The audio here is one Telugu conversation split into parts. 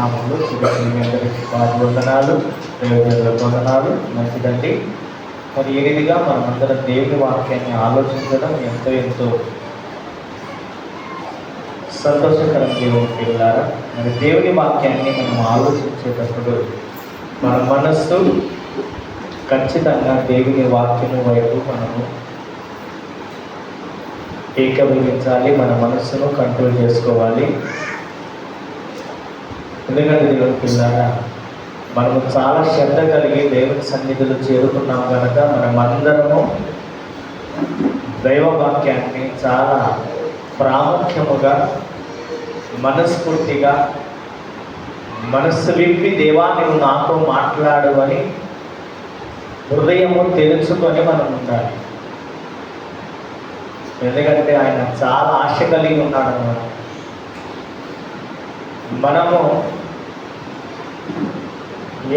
నామంలో చివరి మీ అందరికీ వందనాలు, ప్రయోజనాలకు వందనాలు. మంచిదండి. మరి ఈ రీతిగా మనమందరం దేవుని వాక్యాన్ని ఆలోచించడం ఎంతో సంతోషకరం. దేవుని పిల్లారా, మరి దేవుని వాక్యాన్ని మనం ఆలోచించేటప్పుడు మన మనస్సు ఖచ్చితంగా దేవుని వాక్యము వైపు మనము ఏకీభవించాలి. మన మనస్సును కంట్రోల్ చేసుకోవాలి. ఎందుకంటే దేవుని పిల్లారా, మనము చాలా శ్రద్ధ కలిగి దేవుని సన్నిధిలో చేరుకున్నాం కనుక మనమందరము దైవ వాక్యాన్ని చాలా ప్రాముఖ్యముగా మనస్ఫూర్తిగా మనస్సు విప్పి దేవా నువ్వు నాతో మాట్లాడు అని హృదయము తెలుసుకొని మనం ఉండాలి. ఎందుకంటే ఆయన చాలా ఆశ కలిగి ఉన్నాడు అన్నమాట. మనము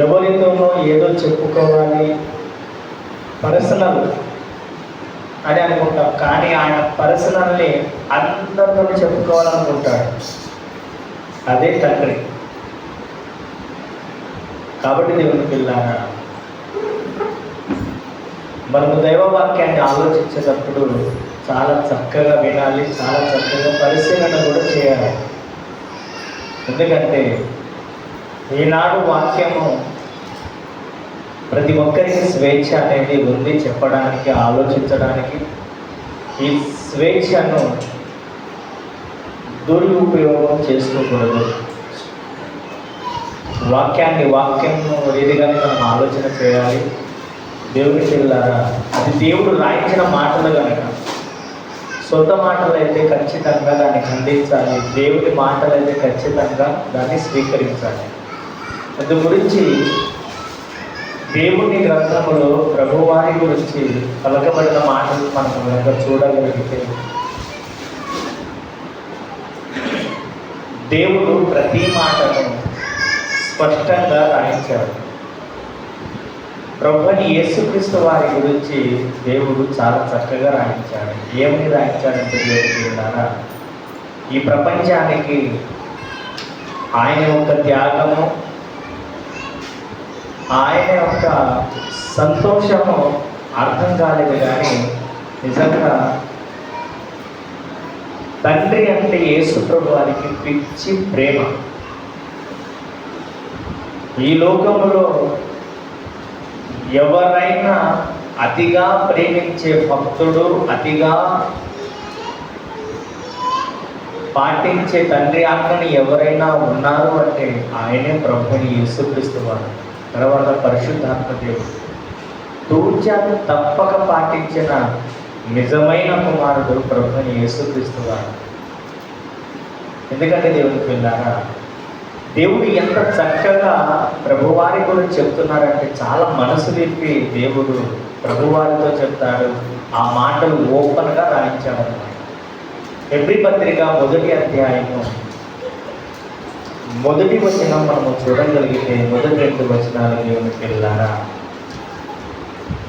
ఎవరితోనో ఏదో చెప్పుకోవాలి, పర్సనల్ అని అనుకుంటాం. కానీ ఆయన పర్సనల్ని అందరితో చెప్పుకోవాలనుకుంటాడు. అదే తండ్రి. కాబట్టి దేవుని పిల్లారా, మనము దైవవాక్యాన్ని ఆలోచించేటప్పుడు చాలా చక్కగా వినాలి, చాలా చక్కగా పరిశీలన కూడా చేయాలి. ఎందుకంటే ఈనాడు వాక్యము ప్రతి ఒక్కరికి స్వేచ్ఛ అనేది ఉంది, చెప్పడానికి, ఆలోచించడానికి. ఈ స్వేచ్ఛను దురుపయోగం చేసుకోకూడదు. వాక్యము రీతిగానే మనం ఆలోచన చేయాలి. దేవుని పిల్లారా, అది దేవుడు రాయించిన మాటలు కనుక సొంత మాటలు అయితే ఖచ్చితంగా దాన్ని ఖండించాలి. దేవుని మాటలు అయితే ఖచ్చితంగా దాన్ని స్వీకరించాలి. అందు గురించి దేవుని గ్రంథములో ప్రభువారి గురించి పలకబడిన మాటలు మనం కనుక చూడగలిగితే, దేవుడు ప్రతి మాటను స్పష్టంగా రాయించాడు. ప్రభుని యేసుక్రీస్తు వారి గురించి దేవుడు చాలా చక్కగా రాయించాడు. ఏమని రాయించాడంటే, దేవుడు ఈ ప్రపంచానికి ఆయన యొక్క త్యాగము, ఆయన యొక్క సంతోషము అర్థం కాలేదు. కానీ నిజంగా తండ్రి అంటే యేసు ప్రభు వారికి పిచ్చి ప్రేమ. ఈ లోకములో ఎవరైనా అతిగా ప్రేమించే భక్తుడు, అతిగా పాటించే తండ్రి ఆజ్ఞని ఎవరైనా ఉన్నారు అంటే ఆయనే ప్రభుని యేసుక్రీస్తు వారు. తర్వాత పరిశుద్ధాత్మ దేవుడు తూచా తప్పక పాటించిన నిజమైన కుమారుడు ప్రభుని యేసుక్రీస్తు వారు. ఎందుకంటే దేవుని పిల్లారా, దేవుడు ఎంత చక్కగా ప్రభువారి గురించి చెప్తున్నారంటే చాలా మనసు విప్పి దేవుడు ప్రభువారితో చెప్తాడు. ఆ మాటలు ఓపెన్గా రాయించాడన్నమాట. హెబ్రీ పత్రిక 1వ అధ్యాయము 1వ వచనం మనము చూడగలిగితే, మొదటి 2 వచనాలు దేవుని పిల్లారా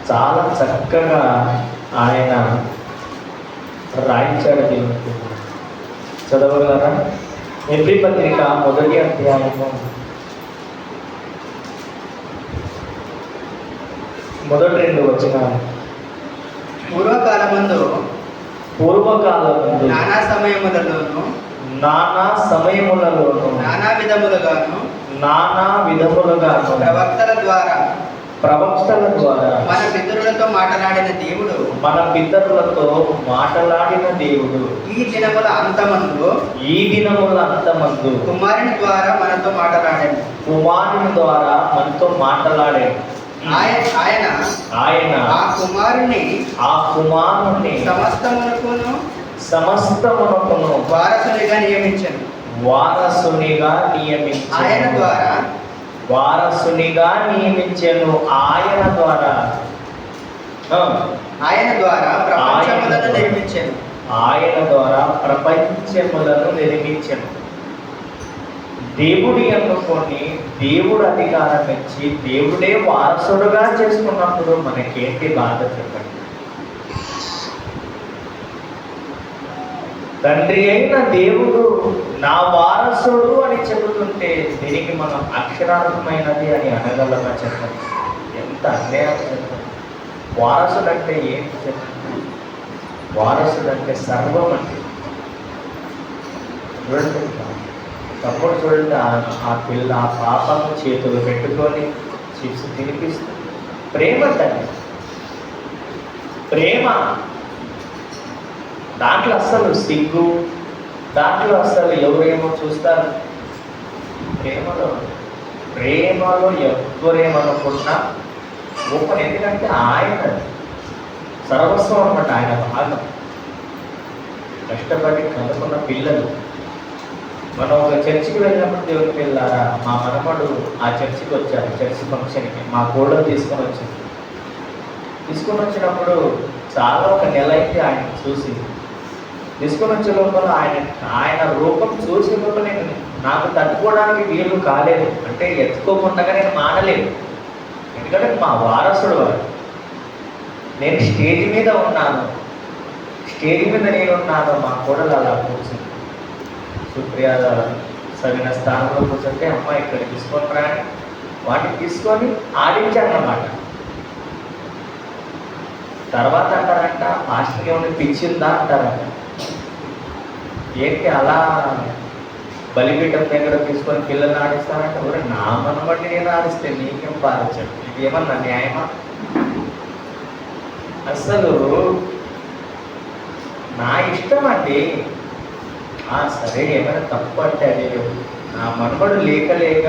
చాలా చక్కగా ఆయన రాయించాడు. దేవుని పిల్లారా చదవగలరా? హెబ్రీ పత్రిక 1వ అధ్యాయము మొదటి 2 వచనాలు. పూర్వకాలమందు నానా సమయములలోను నానా విధములుగాను ప్రవక్తల ద్వారా మన పితరులతో మాట్లాడిన దేవుడు ఈ దినముల అంతమందు కుమారుని ద్వారా మనతో మాట్లాడాడు. ఆయన ఆ కుమారుని సమస్తమునకును వారసునిగా నియమించాను. ఆయన ద్వారా ప్రపంచములను నిర్మించాను. దేవుడి అనుకొని దేవుడు అధికారం ఇచ్చి దేవుడే వారసుడుగా చేసుకున్నప్పుడు మనకేంటి బాధ చెప్పండి. తండ్రి అయిన దేవుడు నా వారసుడు అని చెబుతుంటే దీనికి మనం అక్షరార్థమైనది అని అనగలమా చెప్పండి? ఎంత అన్యాయం చెప్పండి. వారసుడు అంటే ఏంటి చెప్పండి? వారసుడు అంటే సర్వం అంటే. చూడండి, తమ్ముడు చూడండి, ఆ పిల్ల ఆ పాపను చేతులు పెట్టుకొని చిప్స్ తినిపిస్తూ ప్రేమ తల్లి, ప్రేమ. దాంట్లో అస్సలు సిగ్గు, దాంట్లో అస్సలు ఎవరేమో చూస్తారు. ప్రేమలో ఎవరేమనుకున్నా గొప్ప. ఎందుకంటే ఆయన సర్వస్వం అన్నమాట, ఆయన భాగం. కష్టపడి కనుక్కున్న పిల్లలు. మనం ఒక చర్చికి వెళ్ళినప్పుడు దేవుడికి వెళ్ళారా, మా మనమడు ఆ చర్చికి వచ్చారు, చర్చి ఫంక్షన్కి మా కోడలు తీసుకొని వచ్చినప్పుడు చాలా ఒక నెల అయితే ఆయన చూసి తీసుకొని వచ్చే లోపల ఆయన రూపం చూసే లోపల నాకు తట్టుకోవడానికి వీలు కాలేదు. అంటే ఎత్తుకోకుండా నేను మానలేదు, ఎందుకంటే మా వారసుడు వాడు. నేను స్టేజ్ మీద ఉన్నాను, మా కోడలు అలా కూర్చుంది. సుప్రియ సరైన స్థానంలో కూర్చుంటే అమ్మ ఇక్కడ తీసుకొని రాని వాటిని తీసుకొని ఆడించానన్నమాట. తర్వాత అంటారంట, మాస్టర్కి ఏమైనా పిచ్చిందా అంటారంట. ఏంటి అలా బలిపీఠం దగ్గర తీసుకొని పిల్లల్ని ఆడిస్తానంటే, ఊరే నా మనబట్టి నేను ఆడిస్తే నీకేం పాలించాడు? నీకేమన్నా న్యాయమా? అసలు నా ఇష్టం అండి. సరే, ఏమైనా తప్పు అంటే అది నా మనబడు లేక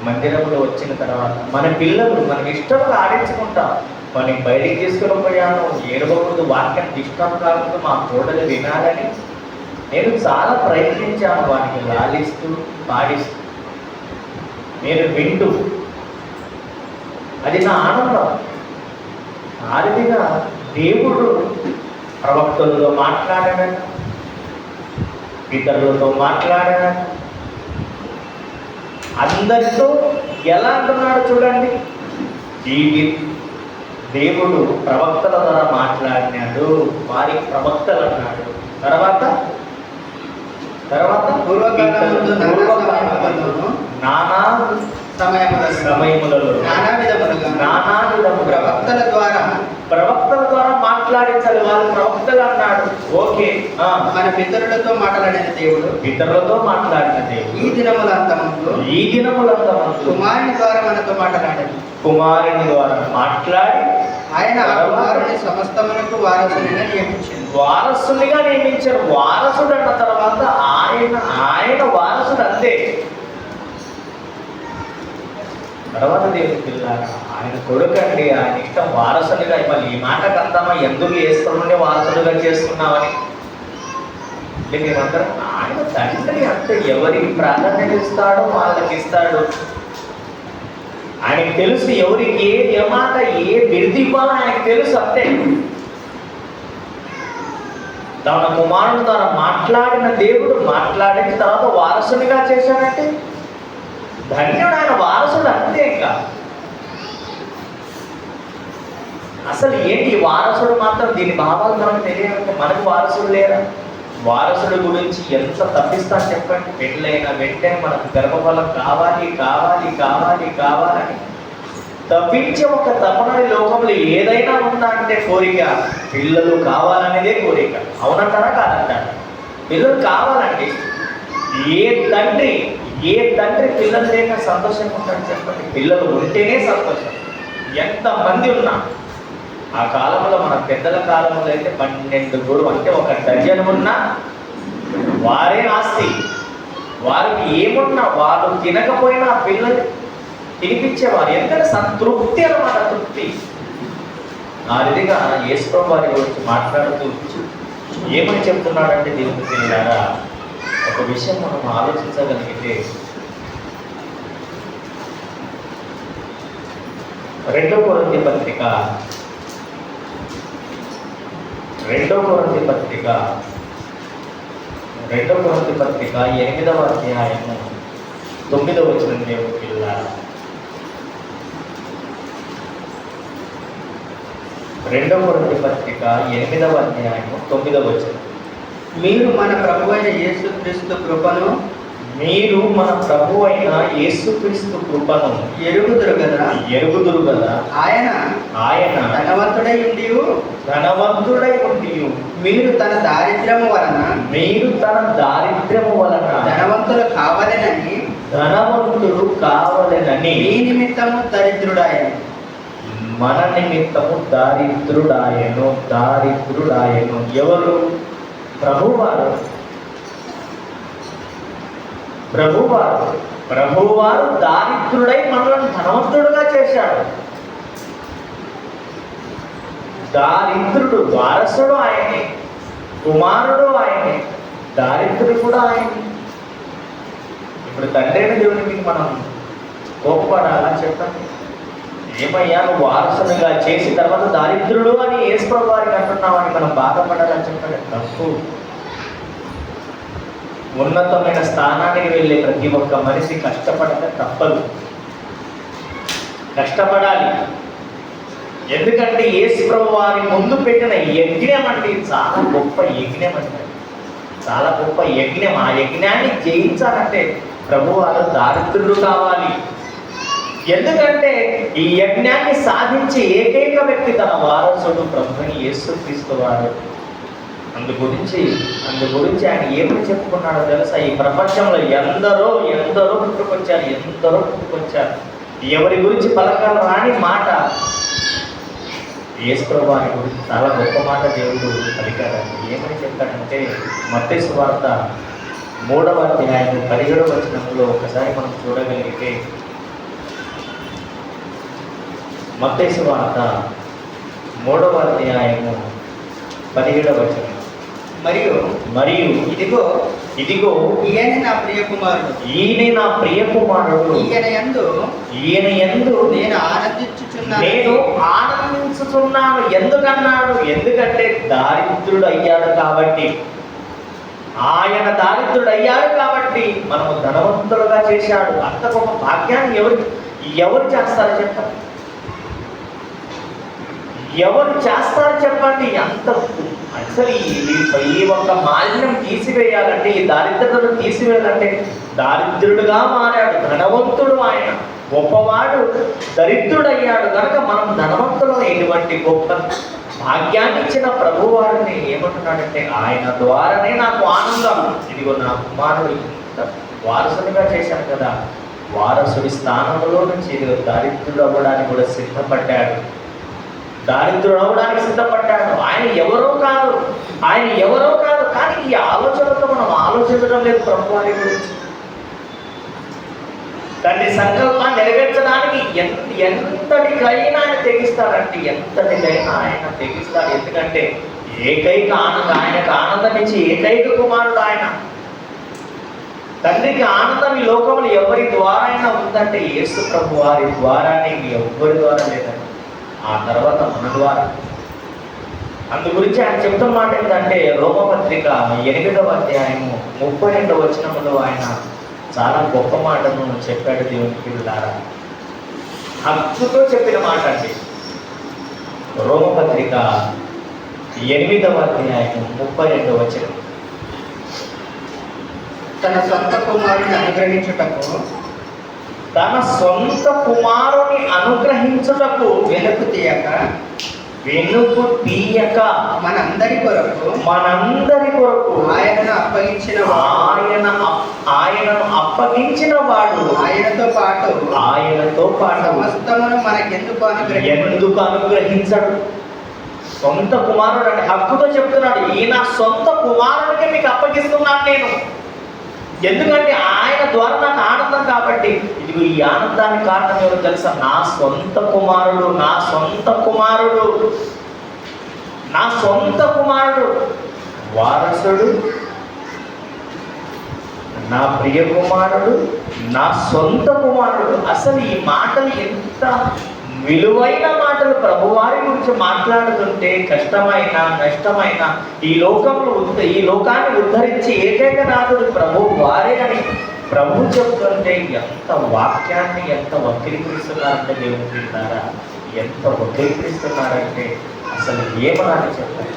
మందిరంలో వచ్చిన తర్వాత మన పిల్లలు మనకి ఇష్టంగా ఆడించుకుంటాం. మనకి బయటికి తీసుకుని పోయాను, ఏడవకూడదు, వాక్యం ఇష్టం కాకుండా మా కోడలు వినాలని నేను చాలా ప్రయత్నించాను. వానికి లాలిస్తూ పాడిస్తూ నేను వింటూ, అది నా ఆనందం. ఆ రీతిగా దేవుడు ప్రవక్తలతో మాట్లాడాడని, ఇతరులతో మాట్లాడాడని, అందరితో ఎలా అంటున్నాడు చూడండి. దేవుడు ప్రవక్తల ద్వారా మాట్లాడినాడు, వారికి ప్రవక్తలు అన్నాడు. తర్వాత నానా సమయములలో నానా విధముగా ప్రవక్తల ద్వారా మాట్లాడించాలి. వాళ్ళు ప్రవక్తలు అన్నాడు. ఓకే, మన పితరులతో మాట్లాడిన దేవుడు ఈ దినములంతమందు కుమారుని ద్వారా మనతో మాట్లాడాడు. కుమారుని ద్వారా మాట్లాడి ఆయన కుమారుని సమస్తమునకు వారసునిగా నియమించాడు. వారసుడు అన్న తర్వాత ఆయన వారసుడు అంతే. తర్వాత దేవుని పిల్లారా, ఆయన కొడుకండి, ఆయన ఇష్టం వారసునిగా. మళ్ళీ ఈ మాటకు అందామా, ఎందుకు వేసుకుని వారసుడుగా చేసుకున్నామని? అంటే మేమందరం ఆయన తండ్రి అంటే ఎవరికి ప్రాధాన్యత ఇస్తాడో వాళ్ళకి ఇస్తాడు. ఆయనకి తెలుసు ఎవరికి ఏ మాట ఏ బిరుదు ఇవ్వాలో ఆయనకి తెలుసు, అంతే. తన కుమారుడు ద్వారా మాట్లాడిన దేవుడు మాట్లాడిన తర్వాత వారసునిగా చేశాడంటే ధన్యుడు, ఆయన వారసుడు అంతే. ఇంకా అసలు ఏంటి వారసుడు మాత్రం, దీని భావాలు మనకు తెలియాలంటే మనకు వారసుడు లేరా? వారసుడు గురించి ఎంత తప్పిస్తాను చెప్పండి. పెళ్ళైన వెంటనే మనకు గర్భఫలం కావాలి కావాలని తప్పించే ఒక తపనని లోకంలో ఏదైనా ఉందా అంటే కోరిక, పిల్లలు కావాలనేదే కోరిక. అవునంటారా కాదంటారా? పిల్లలు కావాలండి. ఏ తండ్రి పిల్లలు లేక సంతోషంగా ఉంటాడు చెప్పండి? పిల్లలు ఉంటేనే సంతోషం. ఎంతమంది ఉన్నా, ఆ కాలంలో మన పెద్దల కాలంలో అయితే 12 గొడవ అంటే 1 డజన్ ఉన్నా వారే ఆస్తి. వారికి ఏమున్నా వాళ్ళు తినకపోయినా పిల్లలు తినిపించేవారు. ఎందుకంటే సంతృప్తి అన్నమాట, తృప్తి. ఆ రీతిగా యేసుప్రభువు వారి గురించి మాట్లాడుతూ ఏమని చెప్తున్నాడంటే దేవుని పిల్లారా, ఒక విషయం మనం ఆలోచించగలిగితే, 2 కొరింథీ పత్రిక 8వ అధ్యాయము 9వ వచనం దేవుని పిల్లారా. 2 కొరింథీ పత్రిక 8వ అధ్యాయము 9వ వచనం. మీరు మన ప్రభువైన యేసుక్రీస్తు కృపను మీరు మన ప్రభు అయిన యేసుక్రీస్తు కృపను ఎరుగుదురు కదా. ఆయన ఆయన ధనవంతుడై ఉండి మీరు తన దారిద్ర్యము వలన ధనవంతులు కావాలనని మీ నిమిత్తము దరిద్రుడాయను. మన నిమిత్తము దారిద్రుడాయను. ఎవరు? ప్రభువారు దారిద్రుడై మనల్ని ధనవంతుడుగా చేశాడు. దారిద్రుడు వారసుడు ఆయనే, కుమారుడు ఆయనే, దారిద్రుడు కూడా ఆయనే. ఇప్పుడు తండ్రి అయిన దేవునికి మనం కోపపడాలా? చెప్పండి. ఏమయ్యా నువ్వు వారసునిగా చేసిన తర్వాత దారిద్రుడు అని యేసుప్రభు వారికి అంటున్నామని మనం బాధపడాలని చెప్పండి. తప్పు. ఉన్నతమైన స్థానానికి వెళ్ళే ప్రతి ఒక్క మనిషి కష్టపడితే తప్పదు, కష్టపడాలి. ఎందుకంటే యేసుప్రభు వారి ముందు పెట్టిన యజ్ఞం అంటే చాలా గొప్ప యజ్ఞం అంటే, చాలా గొప్ప యజ్ఞం. ఆ యజ్ఞాన్ని జయించాలంటే ప్రభువారు దారిద్రుడు కావాలి. ఎందుకంటే ఈ యజ్ఞాన్ని సాధించే ఏకైక వ్యక్తి తన వారసుడు ప్రభుని యేసుక్రీస్తు వారు. అందు గురించి ఆయన ఏమని చెప్పుకున్నాడో తెలుసా? ఈ ప్రపంచంలో ఎందరో పుట్టుకొచ్చారు. ఎవరి గురించి పలకాలు రాని మాట యేసుప్రభు వారి గురించి చాలా గొప్ప మాట దేవుడు పలికాడండి. ఏమని చెప్పాడంటే మత్తయి సువార్త 3వ అధ్యాయం 17వ వచనంలో ఒకసారి మనం చూడగలిగితే, మత్తయి సువార్త 3వ అధ్యాయము 17వ వచనం. మరియు ఇదిగో ఈయన నా ప్రియ కుమారుడు ఈయన యందు నేను ఆనందించుచున్నాను. ఎందుకన్నాడు? ఎందుకంటే దారిద్రుడు అయ్యాడు కాబట్టి. ఆయన దారిద్రుడు అయ్యాడు కాబట్టి మనము ధనవంతులుగా చేశాడు. అంత గొప్ప భాగ్యాన్ని ఎవరు చేస్తారు చెప్పండి? ఎవరు చేస్తారు చెప్పండి? అంత అసలు ఈ ఒక్క మాలిన్యం తీసివేయాలంటే, ఈ దారిద్రతను తీసివేయాలంటే దారిద్రుడుగా మారాడు. ధనవంతుడు ఆయన, గొప్పవాడు దరిద్రుడయ్యాడు కనుక మనం ధనవంతులు. ఎటువంటి గొప్ప భాగ్యాన్ని ఇచ్చిన ప్రభువారిని ఏమంటున్నాడంటే, ఆయన ద్వారానే నాకు ఆనందం. ఇదిగో నా కుమారుడు వారసునిగా చేశాను కదా, వారసుడి స్థానంలో నుంచి దారిద్రుడు అవ్వడానికి కూడా సిద్ధపడ్డాడు. ఆయన ఎవరో కాదు కానీ ఈ ఆలోచనతో మనం ఆలోచించడం లేదు ప్రభువారి గురించి. తండ్రి సంకల్పాన్ని నెరవేర్చడానికి ఎంతటికైనా ఆయన తెగిస్తాడంటే, ఆయన తెగిస్తాడు. ఎందుకంటే ఏకైక ఆనందం, ఆయనకు ఆనందం ఇచ్చి ఏకైక కుమారుడు ఆయన. తండ్రికి ఆనందం ఈ లోకంలో ఎవరి ద్వారా అయినా ఉందంటే యేసు ప్రభు వారి ద్వారానే, ఎవరి ద్వారా లేదండి. ఆ తర్వాత మన ద్వారా. అందు గురించి ఆయన చెప్తున్న మాట ఏంటంటే, రోమపత్రిక 8వ అధ్యాయము 32వ వచనంలో ఆయన చాలా గొప్ప మాటను చెప్పాడు. దేవునికి పిల్లారా, హక్కుతో చెప్పిన మాట అండి. రోమపత్రిక 8వ అధ్యాయము 32వ వచనం. తన సొంత కుమారుని అనుగ్రహించుటకు వెనుకు తీయక మనందరి కొరకు ఆయనను అప్పగించిన వాడు ఆయనతో పాటు సమస్తమును ఎందుకు అనుగ్రహించడు? సొంత కుమారుడు అంటే హక్కుతో చెప్తున్నాడు, ఈయన సొంత కుమారుడికి మీకు అప్పగిస్తున్నాను నేను. ఎందుకంటే ఆయన ద్వారా నాకు ఆనందం కాబట్టి. ఇదిగో ఈ ఆనందానికి కారణం ఎవరు తెలుసా? నా సొంత కుమారుడు వారసుడు, నా ప్రియ కుమారుడు, నా సొంత కుమారుడు. అసలు ఈ మాటలు ఎంత విలువైన మాటలు ప్రభువారి గురించి మాట్లాడుతుంటే, కష్టమైన నష్టమైన ఈ లోకాన్ని ఉద్ధరించి ఏకైక నాథుడు ప్రభు వారే అని ప్రభు చెప్తుంటే ఎంత వాక్యాన్ని ఎంత వక్రీకరిస్తున్నారంటే దేవుని పిల్లారా, ఎంత వక్రీకరిస్తున్నారంటే అసలు ఏమనాలి చెప్పండి.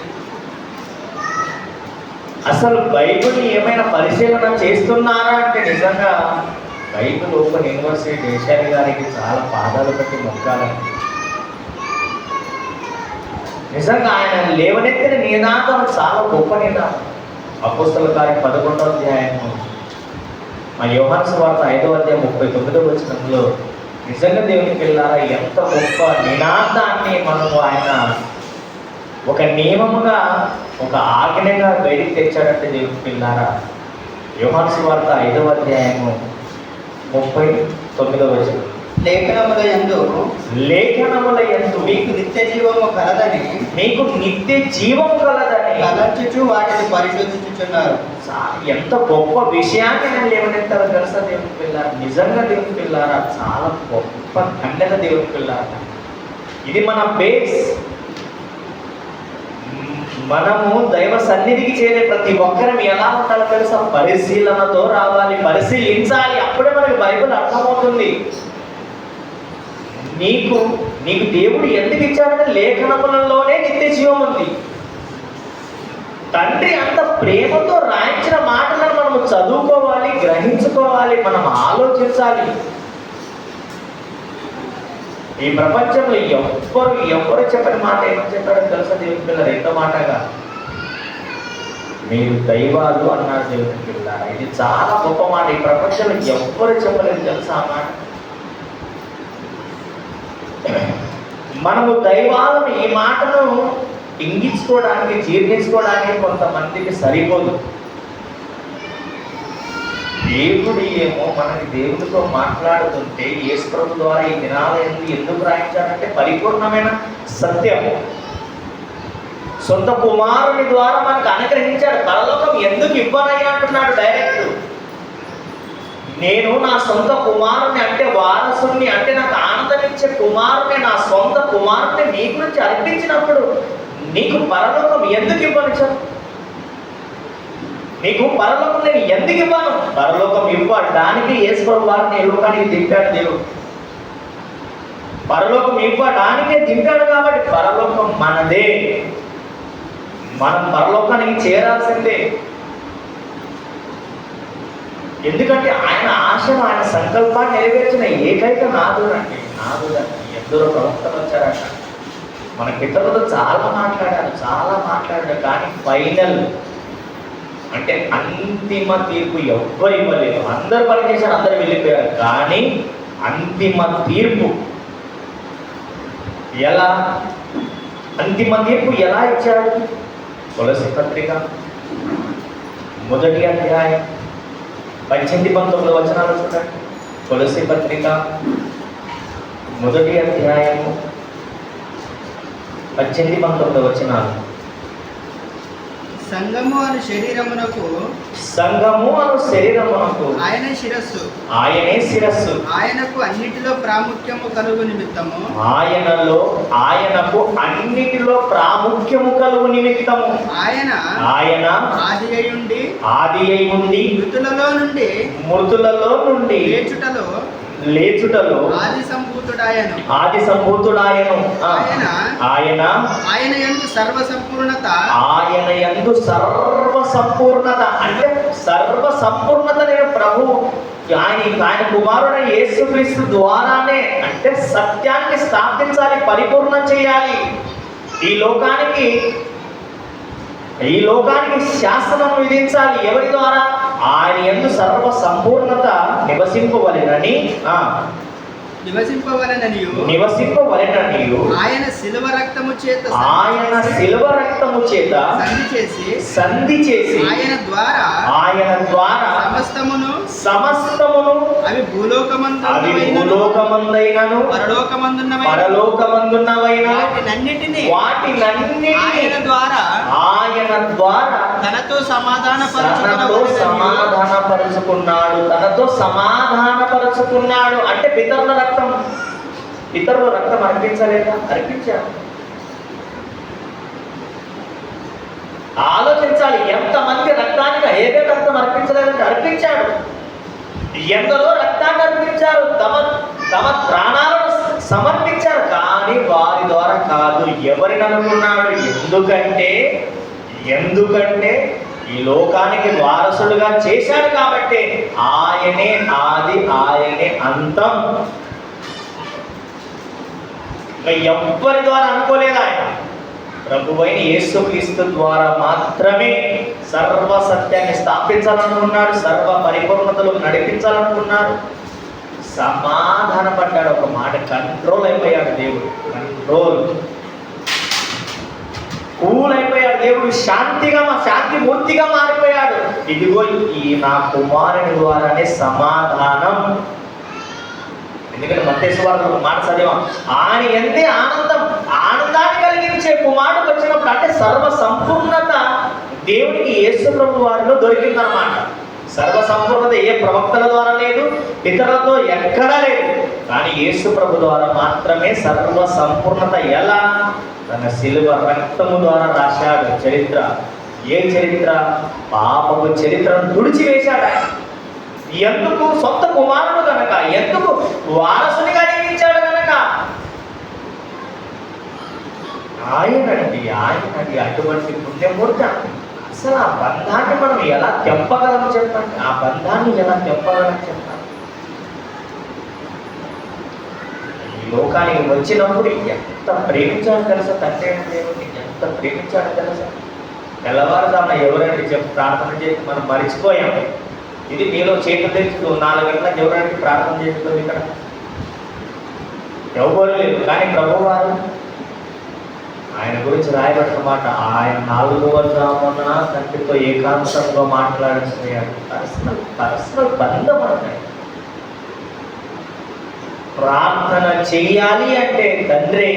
అసలు బైబిల్ని ఏమైనా పరిశీలన చేస్తున్నారా అంటే నిజంగా బైబిల్ ఓపెన్ యూనివర్సిటీ దేశాలి గారికి చాలా పాదాలు పెట్టి మొక్కాలండి. నిజంగా ఆయన లేవనెత్తిన నినాదం చాలా గొప్ప నినాదం. అపోస్తల కార్యం 11వ అధ్యాయము మా యోహాను సువార్త 5వ అధ్యాయం 39వ వచనంలో నిజంగా దేవునికి వెళ్ళారా ఎంత గొప్ప నినాదాన్ని మనము ఆయన ఒక నియమముగా ఒక ఆజ్ఞగా బయటికి తెచ్చాడంటే దేవునికి వెళ్ళారా. యోహాను సువార్త 5వ అధ్యాయము 39వ వచనం, లేఖనముల యందు మీకు నిత్య జీవము కలదని తలంచుచు వాటిని పరిశోధించుచున్నారు. ఎంత గొప్ప విషయాన్ని నేను లేవనెత్తారో తెలుసా దేవునికి వెళ్ళారు. నిజంగా దేవునికి వెళ్ళారా చాలా గొప్ప ఖండన దేవునికి వెళ్ళారా. ఇది మన బేస్. మనము దైవ సన్నిధికి చేరే ప్రతి ఒక్కరం ఎలా ఉండాలో తెలుసా, పరిశీలనతో రావాలి, పరిశీలించాలి. అప్పుడే మనకి బైబిల్ అర్థమవుతుంది. నీకు దేవుడు ఎందుకు ఇచ్చాడంటే లేఖనములలోనే నిత్య జీవం ఉంది. తండ్రి అంత ప్రేమతో రాయించిన మాటలను మనము చదువుకోవాలి, గ్రహించుకోవాలి, మనం ఆలోచించాలి. ఈ ప్రపంచంలో ఎవ్వరు చెప్పని మాట ఏమని చెప్పాడో తెలుసా దేవుని పిల్లలు, ఎంత మాటగా మీరు దైవాలు అన్నారు దేవుని పిల్లలు. ఇది చాలా గొప్ప మాట. ఈ ప్రపంచంలో ఎవ్వరు చెప్పలేదు తెలుసా ఆ మాట. మనము దైవాలను ఈ మాటను ఇంగించుకోవడానికి, జీర్ణించుకోవడానికి కొంతమందికి సరిపోదు. దేవుడు ఏమో మనకి దేవుడితో మాట్లాడుతుంటే యేసు ప్రభు ద్వారా ఈ దినాలను ఎందుకు రాయించాడంటే పరిపూర్ణమైన సత్యము. సొంత కుమారుని ద్వారా మనకు అనుగ్రహించాడు. పరలోకం ఎందుకు ఇవ్వనయ్యా అంటున్నాడు డైరెక్ట్. నేను నా సొంత కుమారుని అంటే వారసుని అంటే నాకు ఆనందమిచ్చే కుమారుని, నా సొంత కుమారుని నీ గురించి అర్పించినప్పుడు నీకు పరలోకం ఎందుకు ఇవ్వను సార్? నీకు పరలోకం నేను ఎందుకు ఇవ్వను? పరలోకం ఇవ్వడానికి యేసు ప్రభు వారిని ఈ లోకానికి దింపాడు దేవుడు. పరలోకం ఇవ్వడానికే దింపాడు కాబట్టి పరలోకం మనదే. మనం పరలోకానికి చేరాల్సిందే. ఎందుకంటే ఆయన ఆశను, ఆయన సంకల్పాన్ని నెరవేర్చిన ఏకైక నాదుడండి. ఎందరో ప్రవక్తలు వచ్చారట, మన పితరులతో చాలా మాట్లాడారు. కానీ ఫైనల్ అంటే అంతిమ తీర్పు ఎవ్వరు ఇవ్వలేదు. అందరు పని చేశారు, అందరు వెళ్ళిపోయారు. కానీ అంతిమ తీర్పు ఎలా ఇచ్చాడు? కొలస్సీ పత్రిక 1వ అధ్యాయం 18-19 వచనాలు చూడండి. కొలస్సీ పత్రిక 1వ అధ్యాయము 18-19 వచనాలు. సంఘము అను శరీరమునకు ఆయనే శిరస్సు. ఆయనకు అన్నిటిలో ప్రాముఖ్యము కలుగు నిమిత్తము ఆయన ఆది అయి ఉండి మృతులలో నుండి లేచుటలో ఆది సంభూతుడాయను. ఆయన యందు సర్వ సంపూర్ణత అంటే సర్వ సంపూర్ణత నేను ప్రభు ఆయన కుమారుడైన యేసుక్రీస్తు ద్వారానే అంటే సత్యాన్ని స్థాపించాలి, పరిపూర్ణం చేయాలి. ఈ లోకానికి శాసనం విధించాలి. ఎవరి ద్వారా? ఆయన యందు సర్వ సంపూర్ణత నివసింపవలెనని ఆయన శిలువ రక్తము చేత సంధి చేసి ఆయన ద్వారా సమస్తమును అవి భూలోకమందైనను పరలోకమందున్నవైన వాటినన్నిటిని ఆయన ద్వారా తనతో సమాధానపరుచుకున్నాడు. అంటే పితరుల రక్తం అర్పించలేదా? అర్పించాడు. ఆలోచించాలి, ఎంతమంది రక్తానికి ఏదే రక్తం అర్పించలేదంటే అర్పించాడు. ఎందరో రక్తాన్ని అర్పించారు, తమ ప్రాణాలను సమర్పించారు. కానీ వారి ద్వారా కాదు. ఎవరిని అనుకున్నాడు? ఎందుకంటే ఈ లోకానికి వారసుడుగా చేశాడు కాబట్టి ఆయనే ఆది, ఆయనే అంతం. ఇంకా ఎవ్వరి ద్వారా అనుకోలేదు ఆయన. ప్రభువైన యేసుక్రీస్తు ద్వారా మాత్రమే సర్వ సత్యాన్ని స్థాపించాలనుకున్నాడు, సర్వ పరిపూర్ణతలు నడిపించాలనుకున్నాడు. సమాధానపడ్డాడు. ఒక మాట, కంట్రోల్ అయిపోయాడు దేవుడు. కంట్రోల్, కూల్ అయిపోయాడు దేవుడు. శాంతి మూర్తిగా మారిపోయాడు. ఇదిగో ఈ నా కుమారుని ద్వారానే సమాధానం. ఎందుకంటే మత్తయి సువార్తలో ఒక మాట చదివాం, ఆయన ఎంతే ఆనందాన్ని కలిగించే కుమారుడు వచ్చినప్పుడు, అంటే సర్వ సంపూర్ణత దేవుడికి యేసు ప్రభు వారిలో దొరికిందనమాట. సర్వ సంపూర్ణత ఏ ప్రవక్తల ద్వారా లేదు, ఇతరులతో ఎక్కడా లేదు. కానీ యేసు ప్రభు ద్వారా మాత్రమే సర్వ సంపూర్ణత. ఎలా? తన శిలువ రక్తము ద్వారా రాశాడు చరిత్ర. ఏ చరిత్ర? పాపపు చరిత్రను తుడిచివేశాడు ఆయన. ఎందుకు? సొంత కుమారుడు కనుక. ఎందుకు? వారసునిగా నియమించాడు కనుక. ఆయనండి అటువంటి పుణ్యమూర్తి. అసలు ఆ బంధాన్ని మనం ఎలా తెంపగలం చెప్పండి? ఆ బంధాన్ని ఎలా తెంపగలం చెప్పండి? ఈ లోకానికి వచ్చినప్పుడు ఎంత ప్రేమించాలో తెలుసా? తండ్రి దేవుడిని ఎంత ప్రేమించాలో తెలుసా? తెల్లవారుదామా ఎవరంటే ప్రార్థన చేసి మనం మరిచిపోయాం. ఇది మీలో చేతులు తెచ్చు 4 గంటలకు ఎవరంటే ప్రార్థన చేస్తుంది ఇక్కడ? ఎవరు లేదు. కానీ ప్రభువారు ఆయన గురించి రాయబడిన మాట, ఆయన 4వ జామున తండ్రితో ఏకాంతంగా మాట్లాడిపోయాడు. పర్సనల్ బంధం అన్నాడు. ప్రార్థన చేయాలి అంటే తండ్రి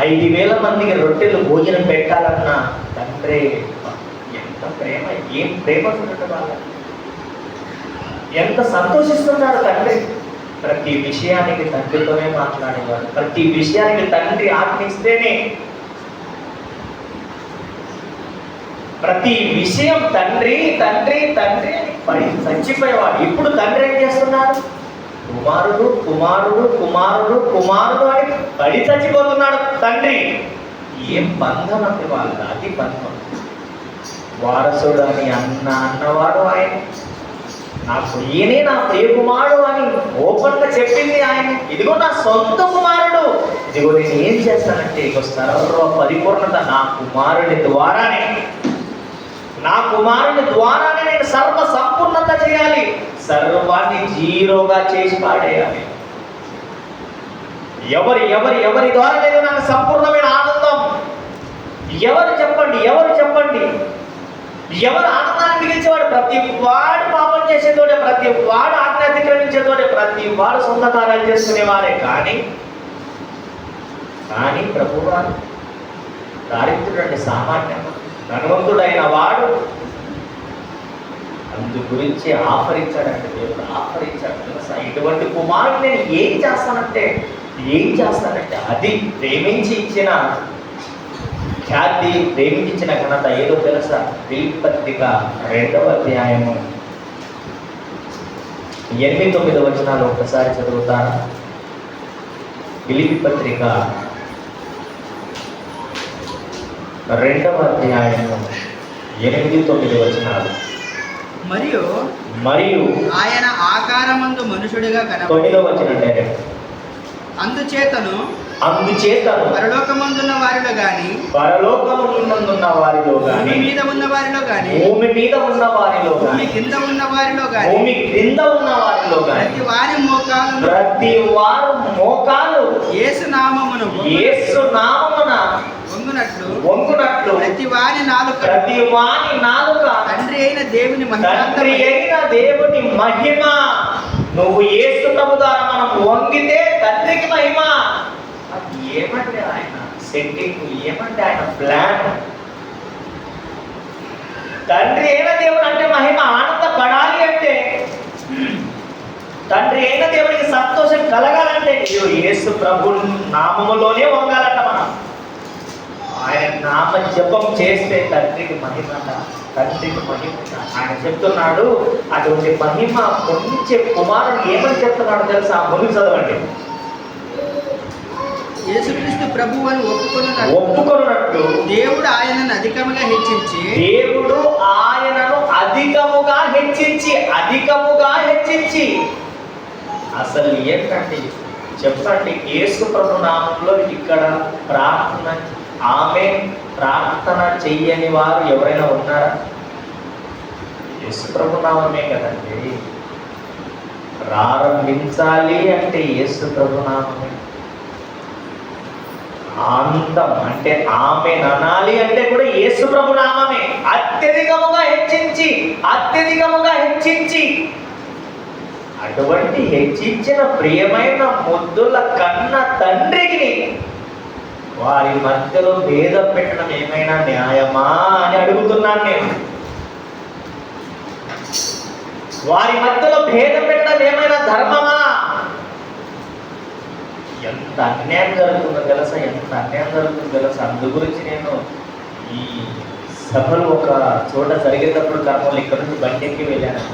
5,000 మందికి రొట్టెలు భోజనం పెట్టాలన్నా తండ్రి ఎంత ప్రేమ, ఏం ప్రేమ చూడటం వాళ్ళ, ఎంత సంతోషిస్తున్నాడు తండ్రి. ప్రతి విషయానికి తండ్రితోనే మాట్లాడేవాడు. ప్రతి విషయానికి తండ్రి ఆజ్ఞిస్తేనే, ప్రతి విషయం తండ్రి తండ్రి తండ్రి అని పడి చచ్చిపోయేవాడు. ఇప్పుడు తండ్రి ఏం చేస్తున్నాడు? కుమారుడు కుమారుడు కుమారుడు కుమారుడు అని పడి చచ్చిపోతున్నాడు తండ్రి. ఏం బంధం అంటే వాళ్ళ, అది బంధం. వారసుడు అని అన్నవాడు ఆయన. నాకు ఈయనే నా ప్రియ కుమారుడు అని ఓపెన్గా చెప్పింది ఆయన. ఇదిగో నా సొంత కుమారుడు. ఇదిగో నేను ఏం చేస్తానంటే ఇక సర్వ పరిపూర్ణత నా కుమారుడి ద్వారానే, నా కుమారుని ద్వారానే నేను సర్వ సంపూర్ణత చేయాలి. సర్వాన్ని జీరోగా చేసి పాడేయాలి. ఎవరి ద్వారా లేదు నాకు సంపూర్ణమైన ఆనందం? ఎవరు చెప్పండి? ఎవరు ఆనందాన్ని మిగిల్చేవాడు? ప్రతి వాడు పాపం చేసేతోడే, ప్రతి వాడు ఆజ్ఞాతిక్రమించేతోడే, ప్రతి వాడు సొంత కార్యాలు చేసుకునేవారే. కానీ ప్రభువారు దారిద్రుడండి, సామాన్యం. ధనవంతుడైన వాడు అందు గురించి ఆఫరించాడంటే దేవుడు ఆఫరించాడు తెలుసా? ఇటువంటి కుమారుడు నేను ఏం చేస్తానంటే అది ప్రేమించి ఇచ్చిన ఖ్యాతి, ప్రేమించిన ఘనత ఏదో తెలుసా? ఫిలిప్పీ పత్రిక 2వ అధ్యాయము 8-9 వచనాలు ఒకసారి చదువుతారా? ఫిలిప్పీ పత్రిక 2వ అధ్యాయము 8-9 వచనాలు. మరియు ఆయన ఆకారమందు మనుషుడిగా కనబడి 9వ వచనం డైరెక్ట్. అందుచేతను పరలోకమందున్న వారిలో గాని, భూమి మీద ఉన్న వారిలో గాని, భూమి కింద ఉన్న వారిలో గాని, ప్రతి వారు మోకాలు యేసు నామమున వంగునట్లు ప్రతి వాని నాలుక తండ్రి అయిన దేవుని మహిమ. నువ్వు యేసు ప్రభు ద్వారా మనం వంగితే తండ్రికి మహిమ. అది ఏమంటే ఆయన సెట్టింగ్, ఏమంటే ఆయన ప్లాన్. తండ్రి అయిన దేవుడు అంటే మహిమ. ఆనందపడాలి అంటే, తండ్రి అయిన దేవుడికి సంతోషం కలగాలంటే యేసు ప్రభు నామములోనే వంగాలంట మనం. ఆయన నామ జపం చేస్తే తండ్రికి మహిమ. ఆయన చెప్తున్నాడు, అటువంటి మహిమ పొందించే కుమారుడు ఏమని చెప్తున్నాడు తెలుసా? ముందుకు చదవండి. యేసుక్రీస్తు ప్రభువు అని ఒప్పుకొనున్నట్టు దేవుడు ఆయనను అధికముగా హెచ్చించి దేవుడు ఆయనను అధికముగా హెచ్చించి అసలు ఏంటంటే చెప్పండి, యేసు ప్రభు నామంలో ఇక్కడ ప్రార్థన చెయ్యని వారు ఎవరైనా ఉన్నారా? యేసు ప్రభు నామమే కదండి. ప్రారంభించాలి అంటే యేసు ప్రభు నామమే. అంతం అంటే ఆమె అనాలి అంటే కూడా యేసు ప్రభు నామమే. అత్యధికముగా హెచ్చించి అటువంటి హెచ్చించిన ప్రియమైన ముద్దుల కన్న తండ్రికి వారి మధ్యలో భేదం పెట్టడం ఏమైనా న్యాయమా అని అడుగుతున్నాను నేను. వారి మధ్యలో భేదం పెట్టడం ఏమైనా ధర్మమా? ఎంత అన్యాయం జరుగుతుందో తెలుసా, అందు గురించి నేను ఈ సభలు ఒక చోట జరిగేటప్పుడు కర్మలు ఇక్కడ నుంచి బండికి వెళ్ళాను.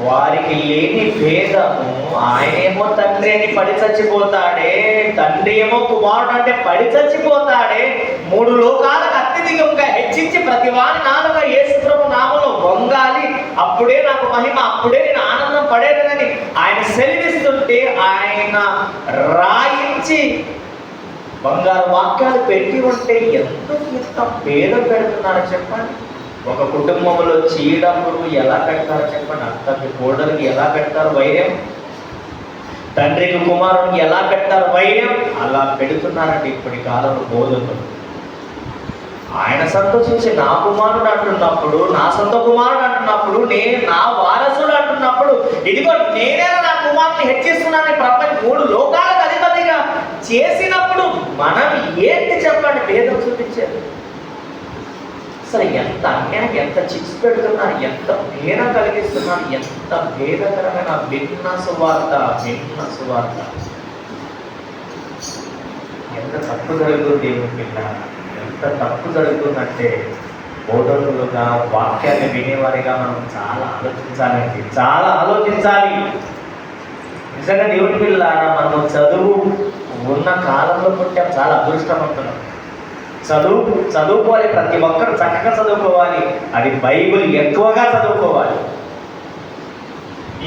వారికి లేని భేదము, ఆయనేమో తండ్రి అని పడి చచ్చిపోతాడే, తండ్రి ఏమో కుమారుడు అంటే పడి చచ్చిపోతాడే, 3 లోకాలకు అత్యధికంగా హెచ్చించి ప్రతి వారి నాలుగా యేసు ప్రభు నామములో వంగాలి, అప్పుడే నాకు మహిమ, అప్పుడే నేను ఆనందం పడేదని ఆయన సెలవిస్తుంటే ఆయన రాయించి బంగారు వాక్యాలు పెట్టి ఉంటే ఎందుకు ఇంత భేదం పెడుతున్నారో చెప్పండి. ఒక కుటుంబంలో చీడములు ఎలా పెడతారో చెప్పండి, అత్తకి కోడలికి ఎలా పెడతారు వైర్యం, తండ్రికి కుమారునికి ఎలా పెడతారు వైర్యం, అలా పెడుతున్నారండి ఇప్పటి కాలంలో బోధకులు. ఆయన సంతోషించి నా కుమారుడు అంటున్నప్పుడు, నా సొంత కుమారుడు అంటున్నప్పుడు, నేను నా వారసుడు అంటున్నప్పుడు, ఇదిగో నేనే నా కుమారుని హెచ్చిస్తున్నానని ప్రపంచ 3 లోకాలకు అధిపతిగా చేసినప్పుడు మనం ఏంటి చెప్పండి భేదం చూపించేది? అసలు ఎంత అన్యాయం, ఎంత చిక్స్ పెడుతున్నారు, ఎంత భేదం కలిగిస్తున్నారు, ఎంత భేదకరమైన భిన్న సువార్త. ఎంత తప్పు జరుగుతుంది దేవుని పిల్ల, ఎంత తప్పు జరుగుతుందంటే బోధకులుగా వాక్యాన్ని వినేవారిగా మనం చాలా ఆలోచించాలి. నిజంగా దేవుని పిల్లారా, మనం చదువు ఉన్న కాలంలో పుట్టాం, చాలా అదృష్టవంతులం. చదువుకోవాలి, ప్రతి ఒక్కరు చక్కగా చదువుకోవాలి, అది బైబిల్ ఎక్కువగా చదువుకోవాలి.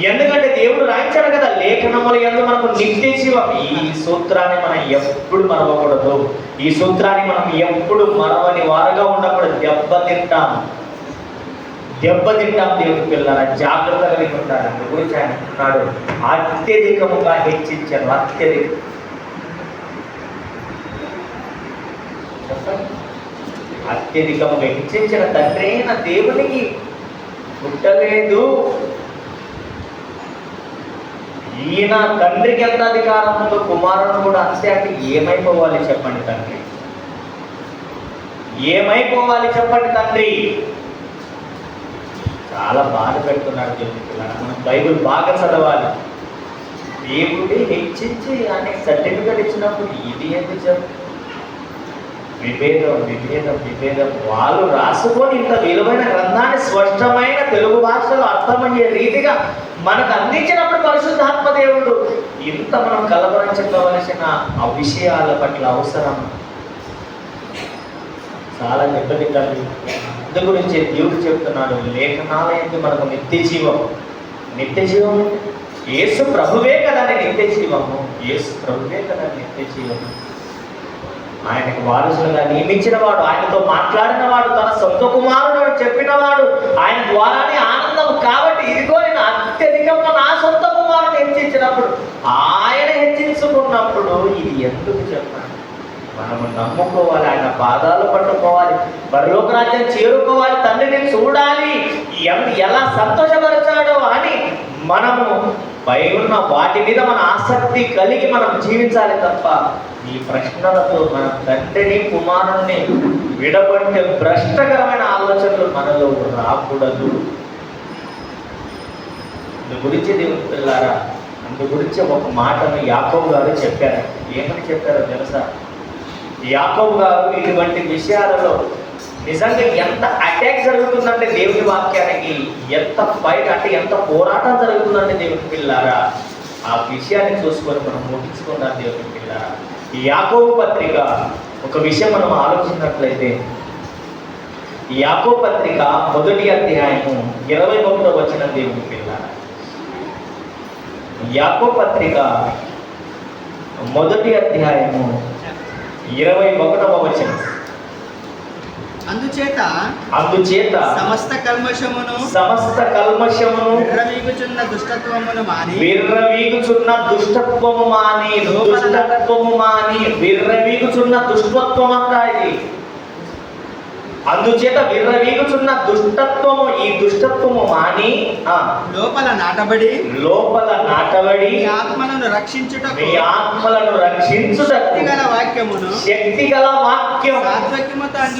ఎందుకంటే దేవుడు రాయించాడు కదా, లేఖనముల యందు మనకు నిత్య జీవం. ఈ సూత్రాన్ని మనం ఎప్పుడు మరవకూడదు. ఈ సూత్రాన్ని మనం ఎప్పుడు మరవని వారుగా ఉండకూడదు. దెబ్బతింటాం దేవుని పిల్లల జాగ్రత్త కలిగి ఉంటారు. అందు గురించి ఆయన అంటున్నాడు, అత్యధికముగా హెచ్చించారు. అత్యధికముగా హెచ్చించిన తండ్రి అయిన దేవునికి పుట్టలేదు. ఈయన తండ్రికి ఎంత అధికారం ఉందో కుమారుడు కూడా అంతే. అంటే ఏమైపోవాలి చెప్పండి తండ్రి, ఏమైపోవాలి చెప్పండి తండ్రి? చాలా బాధ పెడుతున్నాడు దేవుని పిల్లలు. మనం బైబిల్ బాగా చదవాలి. దేవుడి హెచ్చించి ఆయనకి సర్టిఫికెట్ ఇచ్చినప్పుడు ఇది ఎందుకు చెప్పు? విభేదం వాళ్ళు రాసుకొని ఇంత విలువైన గ్రంథాన్ని స్పష్టమైన తెలుగు భాషలో అర్థమయ్యే రీతిగా మనకు అందించినప్పుడు పరిశుద్ధాత్మ దేవుడు ఇంత మనం కలవరించుకోవలసిన ఆ విషయాల పట్ల అవసరం చాలా దెబ్బతింటారు. అందు గురించి దేవుడు చెప్తున్నాడు, లేఖనాల యందు మనకు నిత్య జీవం. యేసు ప్రభువే కదండి నిత్య జీవము. ఆయనకు వారసులుగా నియమించిన వాడు, ఆయనతో మాట్లాడిన వాడు, తన సొంత కుమారుడు చెప్పినవాడు, ఆయన ద్వారానే ఆనందం. కాబట్టి ఇదిగో నేను అత్యధికంగా నా సొంత కుమారుడు హెచ్చించినప్పుడు, ఆయన హెచ్చించుకున్నప్పుడు ఇది ఎందుకు చెప్పండి? మనము నమ్ముకోవాలి, ఆయన పాదాలు పట్టుకోవాలి, పరలోక రాజ్యం చేరుకోవాలి, తండ్రిని చూడాలి, ఎలా సంతోషపరచాడో అని మనము పై ఉన్న వాటి మీద మన ఆసక్తి కలిగి మనం జీవించాలి తప్ప ఈ ప్రశ్నలతో మన తండ్రిని కుమారుణ్ణి విడబట్టే భ్రష్టకరమైన ఆలోచనలు మనలో రాకూడదు. అందు గురించి దేవుని పిల్లారా, అందు గురించి ఒక మాటను యాకోబు గారు చెప్పారు. ఏమని చెప్పారో తెలుసా? యాకోబు గారు ఇటువంటి విషయాలలో నిజంగా ఎంత అటాక్ జరుగుతుందంటే దేవుని వాక్యానికి, ఎంత ఫైట్ అంటే ఎంత పోరాటం జరుగుతుందంటే దేవుని పిల్లారా, ఆ విషయాన్ని చూసుకొని మనం ముగించుకున్నాం దేవుని పిల్ల. ఈ యాకోబు పత్రిక ఒక విషయం మనం ఆలోచించినట్లయితే, ఈ యాకోబు పత్రిక 1వ అధ్యాయము 21వ వచనం దేవుని పిల్ల. యాకోబు పత్రిక 1వ అధ్యాయము 21వ వచనం. అందుచేత సమస్త కల్మషమును విర్రవీగుచున్న దుష్టత్వమును మాని విర్రవీగుచున్న దుష్టత్వం అంతా ఇది. అందుచేత విర్రవీగుచున్న దుష్టత్వము, ఈ దుష్టత్వము మాని లోపల నాటబడి మీ ఆత్మలను రక్షించుటకు శక్తిగల వాక్యమును వాక్యం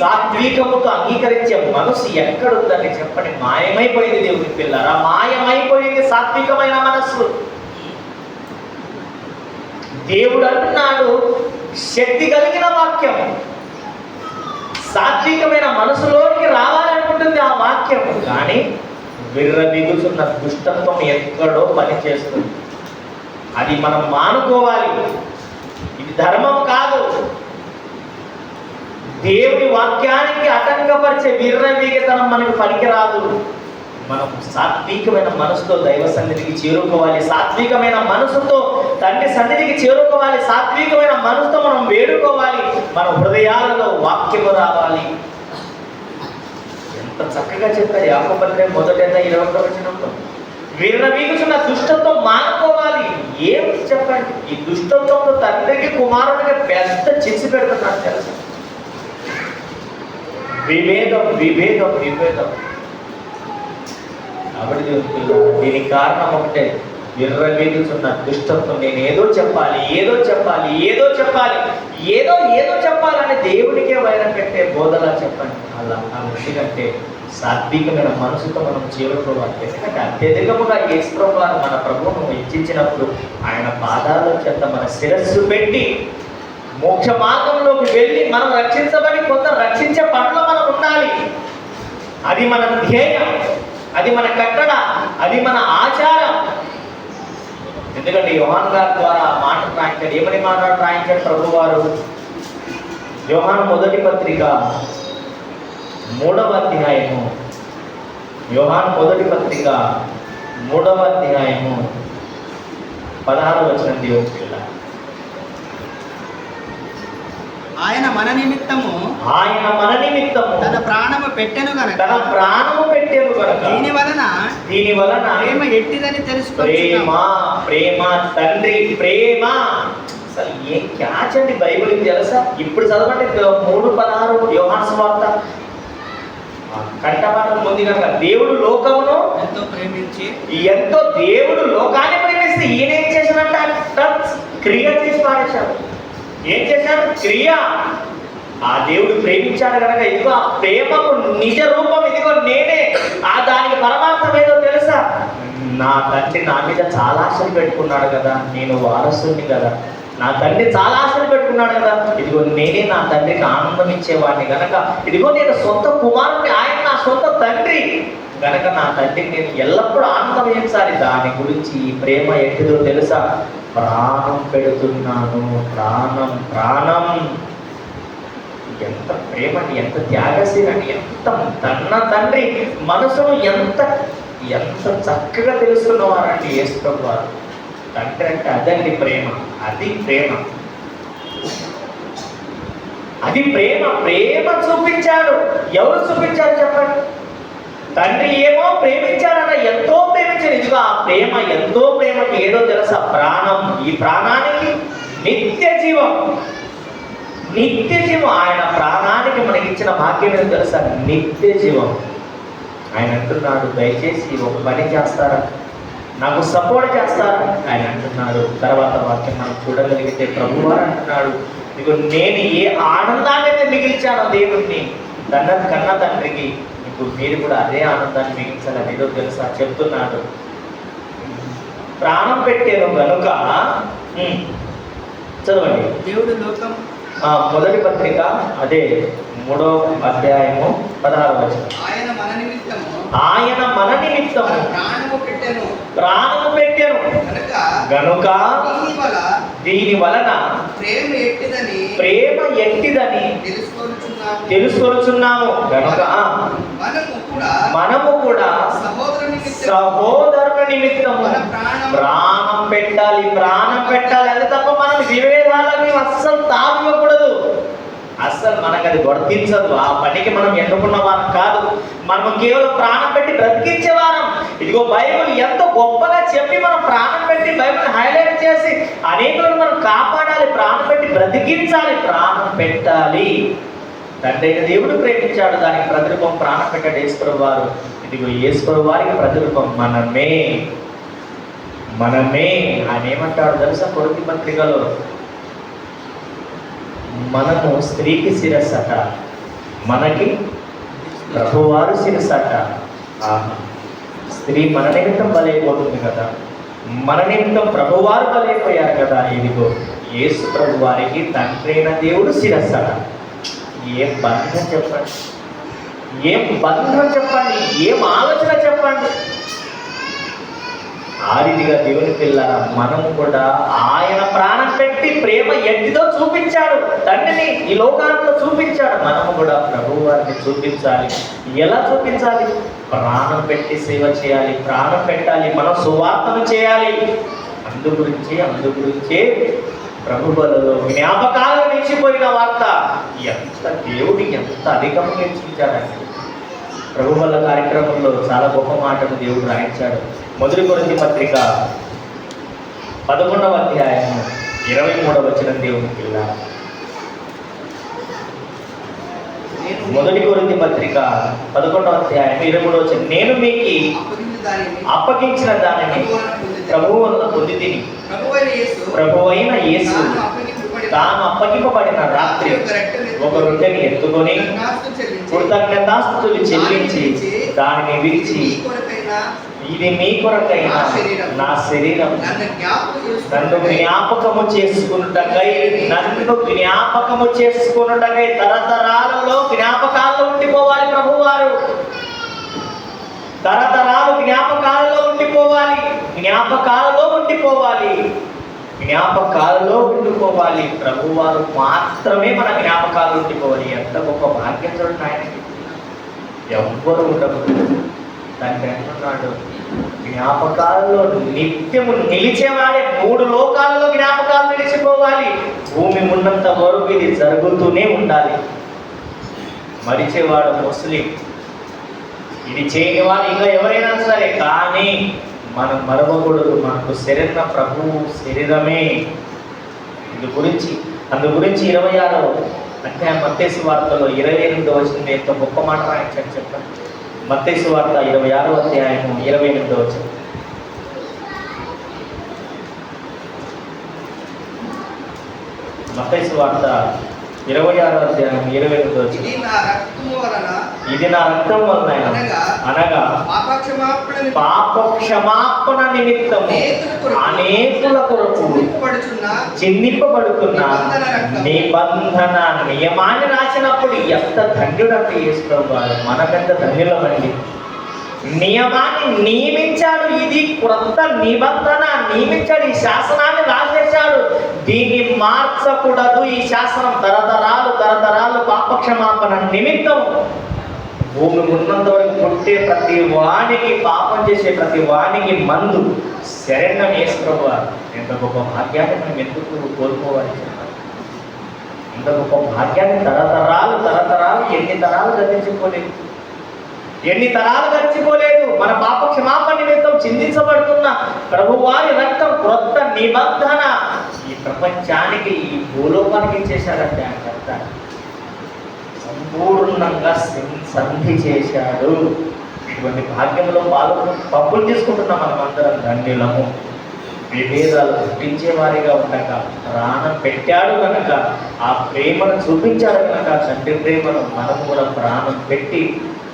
సాత్వికముతో అంగీకరించే మనసు ఎక్కడుందని చెప్పండి. మాయమైపోయింది దేవుని పిల్లరా, మాయమైపోయింది సాత్వికమైన మనస్సు. దేవుడు అంటున్నాడు శక్తి కలిగిన వాక్యం, సాత్వికమైన మనసులోనికి రావాలనుకుంటుంది ఆ వాక్యం. కానీ విర్రవీగుచున్న దుష్టత్వం ఎక్కడో పనిచేస్తుంది. అది మనం మానుకోవాలి. ఇది ధర్మం కాదు. దేవుని వాక్యానికి ఆటంకపరిచే విర్రవీగతనం మనకు పనికిరాదు. మనం సాత్వికమైన మనసుతో దైవ సన్నిధికి చేరుకోవాలి. సాత్వికమైన మనసుతో తండ్రి సన్నిధికి చేరుకోవాలి. సాత్వికమైన మనసుతో మనం వేడుకోవాలి. మన హృదయాలలో వాక్యము రావాలి. ఎంత చక్కగా చెప్పారు యాకోబు పత్రిక 1వ వచనంలో. విర్రవీగుచున్న దుష్టత్వం మానుకోవాలి. ఏం చెప్పండి, ఈ దుష్టత్వంతో తండ్రికి కుమారుడికి పెద్ద చిచ్చు పెడుతున్నాడు తెలుసా. విభేదం. కాబట్టి దీనికి కారణం ఒకటే, విర్రవీగుచున్న దుష్టత్వం. నేను ఏదో చెప్పాలని దేవుడికే వైరం పెట్టే బోధలా చెప్పండి. అలా ఎందుకంటే సాత్వికమైన మనసుతో మనం చేరుకోవాలి. ఎందుకంటే అత్యధికముగా యేసు ప్రభువు వారు మన ప్రభువును హెచ్చించినప్పుడు ఆయన పాదాల చెంత మన శిరస్సు పెట్టి మోక్ష మార్గంలోకి వెళ్ళి మనం రక్షించబడి కొంత రక్షించే పట్ల మనం ఉండాలి. అది మన ధ్యేయం, అది మన కట్టడ, అది మన ఆచారం. ఎందుకంటే యోహాను గారి ద్వారా మాట రాయించాడు. ఏమని మాట రాయించాడు ప్రభు వారు? యోహాను మొదటి పత్రిక 3వ అధ్యాయము, యోహాను మొదటి పత్రిక 3వ అధ్యాయము 16వ వచనం దేవుని పిల్ల. ఆయన మన నిమిత్తము తన ప్రాణము పెట్టెను గనక దీని వలన ప్రేమ ఎట్టిదని ప్రేమ తండ్రి ప్రేమ. అసలు ఏం క్యాచ్ అండి బైబిల్ తెలుసా? ఇప్పుడు చదవండి 3:16 యోహాను సువార్త. కంఠపాఠం పొంది కనుక దేవుడు లోకమును ఎంతో దేవుడు లోకాన్ని ప్రేమిస్తే ఈయన ఏం చేశాడంటే క్రియ చేసి పారేశాడు. ఏం చేశాడు? క్రియ. ఆ దేవుడు ప్రేమించాడు కనుక ఇదిగో ఆ ప్రేమకు నిజ రూపం ఇదిగో నేనే. దానికి పరమార్థం ఏదో తెలుసా? నా తండ్రి నా మీద చాలా ఆశలు పెట్టుకున్నాడు కదా, నేను వారసుని కదా. నా తండ్రి చాలా ఆశలు పెట్టుకున్నాడు కదా, ఇదిగో నేనే నా తండ్రికి ఆనందం ఇచ్చేవాడిని కనుక ఇదిగో నేను సొంత కుమారుడిని, ఆయన నా సొంత తండ్రి కనుక నా తండ్రికి నేను ఎల్లప్పుడూ ఆనందం ఇచ్చాలి. దాని గురించి ఈ ప్రేమ ఎట్టిదో తెలుసా? ప్రాణం పెడుతున్నాను. ప్రాణం. ఎంత ప్రేమని, ఎంత త్యాగశీలని, ఎంత తన్న తండ్రి మనసును ఎంత చక్కగా తెలుసుకున్నవారండి యేసు ప్రభు వారు. తండ్రి అంటే అదండి ప్రేమ. అది ప్రేమ చూపించాడు. ఎవరు చూపించారు చెప్పండి? తండ్రి ఏమో ప్రేమించాడట, ఎంతో ప్రేమించాడు. ఇదిగో ఆ ప్రేమ, ఎంతో ప్రేమకి ఏదో తెలుసా? ప్రాణం. ఈ ప్రాణానికి నిత్య జీవం. ఆయన ప్రాణానికి మనకి ఇచ్చిన భాగ్యం ఏదో తెలుసా? నిత్య జీవం. ఆయన అంటున్నాడు, దయచేసి ఒక పని చేస్తారా, నాకు సపోర్ట్ చేస్తారా? ఆయన అంటున్నాడు. తర్వాత వాక్యం మనం చూడగలిగితే ప్రభువారు అంటున్నాడు, ఇదిగో నేను ఏ ఆనందాన్ని అయితే మిగిల్చానో దేవుడిని కన్న తండ్రికి, ఇప్పుడు మీరు కూడా అదే ఆనందాన్ని మిగిల్చాలని ఏదో తెలుసా చెప్తున్నాడు. ప్రాణం పెట్టాను కనుక చదవండి. దేవుడు లోకం మొదటి పత్రిక అదే 3వ అధ్యాయము 16వ వచనం. ఆయన మన నిమిత్తము ప్రాణము పెట్టెను గనుక దీని వలన ప్రేమ ఎట్టిదని తెలుసుకొనుచున్నాము. తెలుసుకొనుచున్నాము. గనుక మనము కూడా సహోదరుల నిమిత్తము ప్రాణం పెట్టాలి. అది తప్ప మనం విభేదాలని అస్సలు తావివ్వకూడదు. అస్సలు మనకు అది వర్తించదు. ఆ పనికి మనం ఎన్నుకున్న వారం కాదు. మనం కేవలం ప్రాణం పెట్టి బ్రతికించేవారం. ఇదిగో బైబిల్ ఎంతో గొప్పగా చెప్పి మనం ప్రాణం పెట్టి బైబిల్ హైలైట్ చేసి అనేకులను మనం కాపాడాలి, ప్రాణం పెట్టి బ్రతికించాలి, ప్రాణం పెట్టాలి. తండ్రి అయిన దేవుడు ప్రేమించాడు, దానికి ప్రతిరూపం ప్రాణం పెట్టాడు యేసుప్రభు వారు. ఇదిగో యేసుప్రభు వారికి ప్రతిరూపం మనమే. ఆయన ఏమంటాడు తెలుసా కొరింథీ పత్రికలో? మనము స్త్రీకి శిరస్సట, మనకి ప్రభువారు శిరస్సట. స్త్రీ మన నిమిత్తం బలైపోతుంది కదా, మన నిమిత్తం ప్రభువారు బలైపోయారు కదా. ఇదిగో యేసు ప్రభు వారికి తండ్రి అయిన దేవుడు శిరస్సట. ఏం బంధం చెప్పండి, ఏం ఆలోచన చెప్పండి. ఆ రీతిగా దేవుని పిల్లరా మనము కూడా ఆయన ప్రాణం పెట్టి ప్రేమ ఎట్టిదో చూపించాడు, తండ్రిని ఈ లోకాంలో చూపించాడు. మనము కూడా ప్రభువు వారిని చూపించాలి. ఎలా చూపించాలి? ప్రాణం పెట్టి సేవ చేయాలి, ప్రాణం పెట్టాలి, మనం సువార్తను చేయాలి. అందుగురించే ప్రభు బలలో జ్ఞాపకాలు నిలిచిపోయిన వార్త దేవుడు ఎంత అధికంగా హెచ్చించాడండి. ప్రభు బల కార్యక్రమంలో చాలా గొప్ప మాటను దేవుడు రాయించాడు. మొదటి కొరింథీ పత్రిక 11వ అధ్యాయము 23వ వచనం దేవుని పిల్ల. మొదటి కొరింథీ పత్రిక 11వ అధ్యాయం 23వ వచనం. నేను మీకు అప్పగించిన దానిని ప్రభువు వలన పొందితిని. ప్రభువైన యేసు తాను అప్పగింపబడిన రాత్రి ఒక రొట్టెని ఎత్తుకొని కృతజ్ఞతాస్తుతులు చెల్లించి దానిని విరిచి, ఇది మీ కొరకైన నా శరీరం, నన్ను జ్ఞాపకము చేసుకున్నటకై తరతరాలలో జ్ఞాపకాల్లో ఉండిపోవాలి. ప్రభువారు తరతరాలు జ్ఞాపకాలలో ఉండిపోవాలి. ప్రభువారు మాత్రమే మన జ్ఞాపకాలు ఉండిపోవాలి. ఎంత గొప్ప భాగ్యం చూడండి ఆయనకి. ఎవ్వరు ఉండకూడదు. దానికి అంటున్నాడు, జ్ఞాపకాలలో నిత్యము నిలిచేవాడే 3 లోకాలలో జ్ఞాపకాలు నిలిచిపోవాలి. భూమి ఉన్నంత వరకు ఇది జరుగుతూనే ఉండాలి. మరిచేవాడు ముస్లిం, ఇది చేయని వాడు ఇంకా ఎవరైనా సరే, కానీ మనం మరవకూడదు. మనకు శరీర ప్రభువు శరీరమే. అందు గురించి 26వ అధ్యాయం మత్తయి సువార్తలో 28వ వచనం ఎంతో గొప్ప మాట రాయించాడు. చెప్పండి. మత్తయి సువార్త 26వ అధ్యాయము 28వ వచనం. మత్తయి సువార్త 26వ అధ్యాయం 28వ వచనం. ఇది నా రక్తం వలన అనగా పాప క్షమాపణ నిమిత్తము అనేకుల కొరకు చిందింపబడుతున్న నిబంధన నియమాన్ని రాసినప్పుడు ఎంత ధన్యుడంటే యేసుప్రభు వారు. మనకెంత ధన్యులమండి. నియమాన్ని నియమించాడు, ఇది క్రొత్త నిబంధన నియమించాడు, ఈ శాసనాన్ని రాసేశాడు. దీన్ని మార్చకూడదు. ఈ శాసనం తరతరాలు పాపక్షమాపణ నిమిత్తం భూమి ఉన్నంత వరకు పుట్టే ప్రతి వానికి, పాపం చేసే ప్రతి వానికి మందు శరణ్యం యేసుప్రభు వారు. ఎంత గొప్ప భాగ్యాన్ని మనం ఎందుకు కోల్పోవాలి? ఎంత గొప్ప భాగ్యాన్ని తరతరాలు ఎన్ని తరాలు గడిచిపోలేదు. మన పాప క్షమాపణ నిమిత్తం చిందించబడుతున్న ప్రభువారి రక్తం క్రొత్త నిబంధన ఈ ప్రపంచానికి, ఈ భూలోకానికి ఇచ్చేశాడంటే ఆయన రక్తాన్ని సంపూర్ణంగా సంధి చేశాడు. ఇటువంటి భాగ్యంలో పప్పులు తీసుకుంటున్నాం మనం అందరం ధన్యులము. విభేదాలు పుట్టించే వారిగా ఉండగా ప్రాణం పెట్టాడు కనుక, ఆ ప్రేమను చూపించాడు కనుక, తండ్రి ప్రేమను మనం కూడా ప్రాణం పెట్టి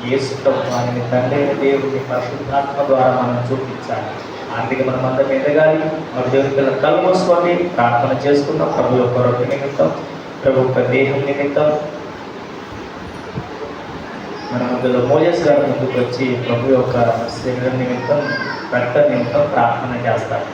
యేసుతో వారిని తండ్రి దేవుని పరిశుద్ధాత్మ ద్వారా మనం చూపించాలి. అందుకే మనం అందరం ఎదగాలి. మన దేవుని పిల్లలు కళ్ళు మూసుకోండి, ప్రార్థన చేసుకుందాం. ప్రభు యొక్క రొట్టె నిమిత్తం, ప్రభు యొక్క దేహం నిమిత్తం మన మధ్యలో మోజెస్ గారు ముందుకు వచ్చి ప్రభు యొక్క శరీరం నిమిత్తం, రక్త నిమిత్తం ప్రార్థన చేస్తారు.